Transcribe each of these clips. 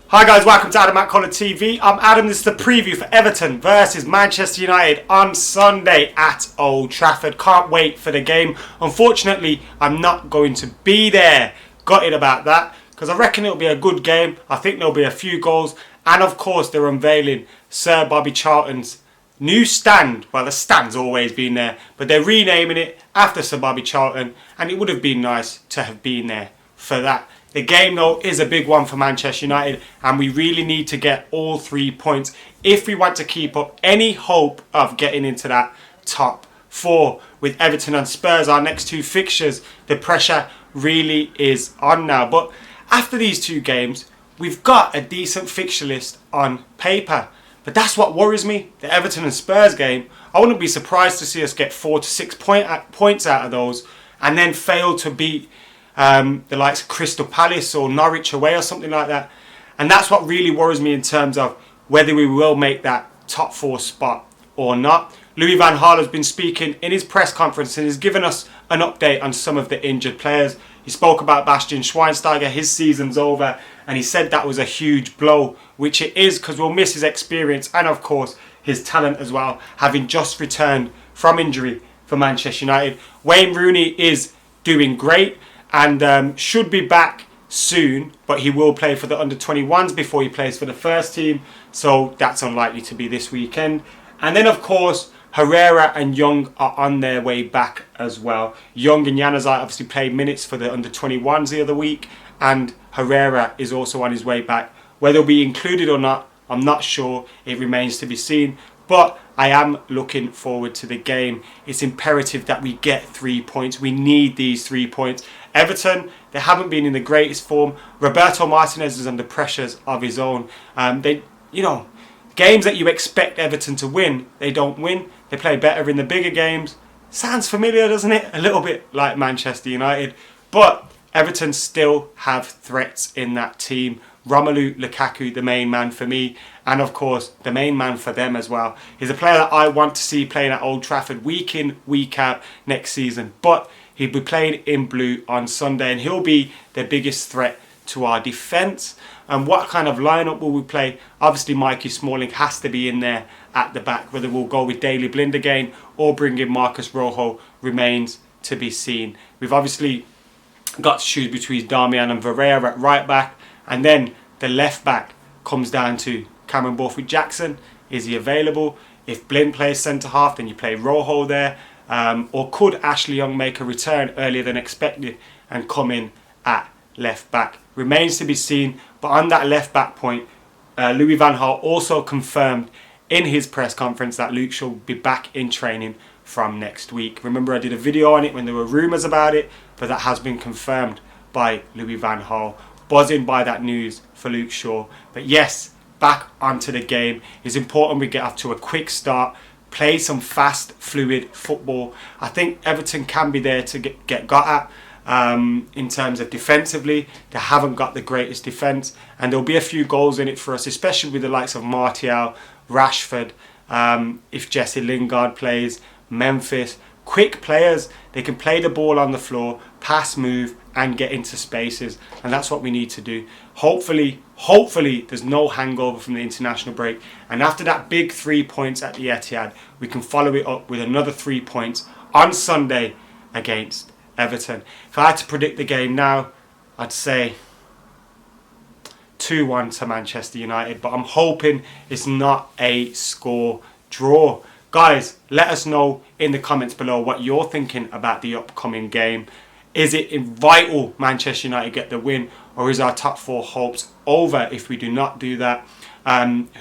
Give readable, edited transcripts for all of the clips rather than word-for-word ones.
Hi guys, welcome to McKola TV. I'm Adam. This is the preview for Everton versus Manchester United on Sunday at Old Trafford. Can't wait for the game. Unfortunately, I'm not going to be there. Gutted about that because I reckon it'll be a good game. I think there'll be a few goals, and of course they're unveiling Sir Bobby Charlton's new stand. Well, the stand's always been there, but they're renaming it after Sir Bobby Charlton, and it would have been nice to have been there for that. The game though is a big one for Manchester United, and we really need to get all 3 points if we want to keep up any hope of getting into that top 4. With Everton and Spurs, our next 2 fixtures, the pressure really is on now. But after these 2 games, we've got a decent fixture list on paper. But that's what worries me, the Everton and Spurs game. I wouldn't be surprised to see us get 4 to 6 points out of those and then fail to beat the likes of Crystal Palace or Norwich away or something like that. And that's what really worries me in terms of whether we will make that top 4 spot or not. Louis van Gaal has been speaking in his press conference and has given us an update on some of the injured players. He spoke about Bastian Schweinsteiger, his season's over, and he said that was a huge blow, which it is, because we'll miss his experience and of course his talent as well, having just returned from injury for Manchester United. Wayne Rooney is doing great and should be back soon, but he will play for the under-21s before he plays for the first team, so that's unlikely to be this weekend. And then of course Herrera and Young are on their way back as well. Young and Januzaj obviously played minutes for the under-21s the other week, and Herrera is also on his way back. Whether he'll be included or not, I'm not sure. It remains to be seen. But I am looking forward to the game. It's imperative that we get 3 points. We need these 3 points. Everton, they haven't been in the greatest form. Roberto Martinez is under pressures of his own. Games that you expect Everton to win, they don't win. They play better in the bigger games. Sounds familiar, doesn't it? A little bit like Manchester United. But Everton still have threats in that team. Romelu Lukaku, the main man for me, and of course the main man for them as well. He's a player that I want to see playing at Old Trafford week in, week out next season. But he'll be playing in blue on Sunday, and he'll be the biggest threat to our defence. And what kind of lineup will we play? Obviously Mikey Smalling has to be in there at the back. Whether we'll go with Daley Blind again or bring in Marcus Rojo remains to be seen. We've obviously got to choose between Darmian and Herrera at right back, and then the left back comes down to Cameron Borthwick-Jackson. Is he available? If Blind plays centre half, then you play Rojo there. Or could Ashley Young make a return earlier than expected and come in at left back? Remains to be seen. But on that left back point, Louis van Gaal also confirmed in his press conference that Luke Shaw will be back in training from next week. Remember, I did a video on it when there were rumours about it, but that has been confirmed by Louis van Gaal. Buzzing by that news for Luke Shaw. But yes, back onto the game. It's important we get off to a quick start, play some fast, fluid football. I think Everton can be there to get got at. In terms of defensively, they haven't got the greatest defence, and there'll be a few goals in it for us, especially with the likes of Martial, Rashford, if Jesse Lingard plays, Memphis. Quick players, they can play the ball on the floor, pass, move and get into spaces, and that's what we need to do. Hopefully there's no hangover from the international break, and after that big 3 points at the Etihad, we can follow it up with another 3 points on Sunday against Everton. If I had to predict the game now, I'd say 2-1 to Manchester United, but I'm hoping it's not a score draw. Guys, let us know in the comments below what you're thinking about the upcoming game. Is it vital Manchester United get the win, or is our top 4 hopes over if we do not do that?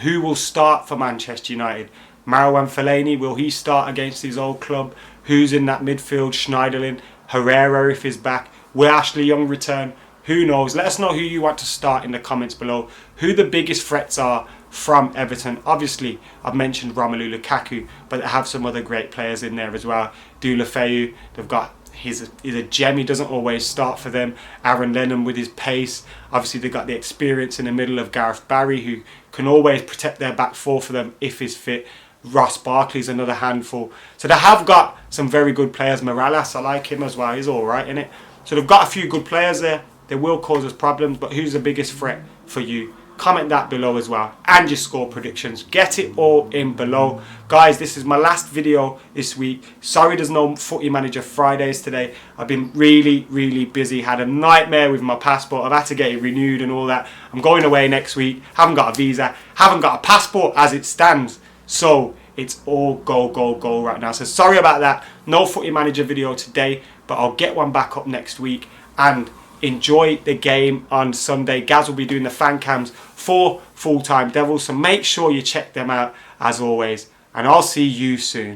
Who will start for Manchester United? Marouane Fellaini, will he start against his old club? Who's in that midfield? Schneiderlin, Herrera if he's back. Will Ashley Young return? Who knows? Let us know who you want to start in the comments below. Who the biggest threats are from Everton. Obviously, I've mentioned Romelu Lukaku, but they have some other great players in there as well. Deulofeu, they've got, he's a gem. He doesn't always start for them. Aaron Lennon with his pace. Obviously, they've got the experience in the middle of Gareth Barry, who can always protect their back 4 for them if he's fit. Ross Barkley's another handful. So they have got some very good players. Morales, I like him as well. He's all right in it. So they've got a few good players there. They will cause us problems, but who's the biggest threat for you? comment that below as well, and your score predictions. Get it all in below. Guys, this is my last video this week. Sorry there's no Footy Manager Fridays today. I've been really busy. Had a nightmare with my passport. I've had to get it renewed and all that. I'm going away next week. Haven't got a visa. Haven't got a passport as it stands. So it's all go right now. So sorry about that. No Footy Manager video today, but I'll get one back up next week. And enjoy the game on Sunday. Gaz will be doing the fan cams for Full Time Devils, so make sure you check them out as always, and I'll see you soon.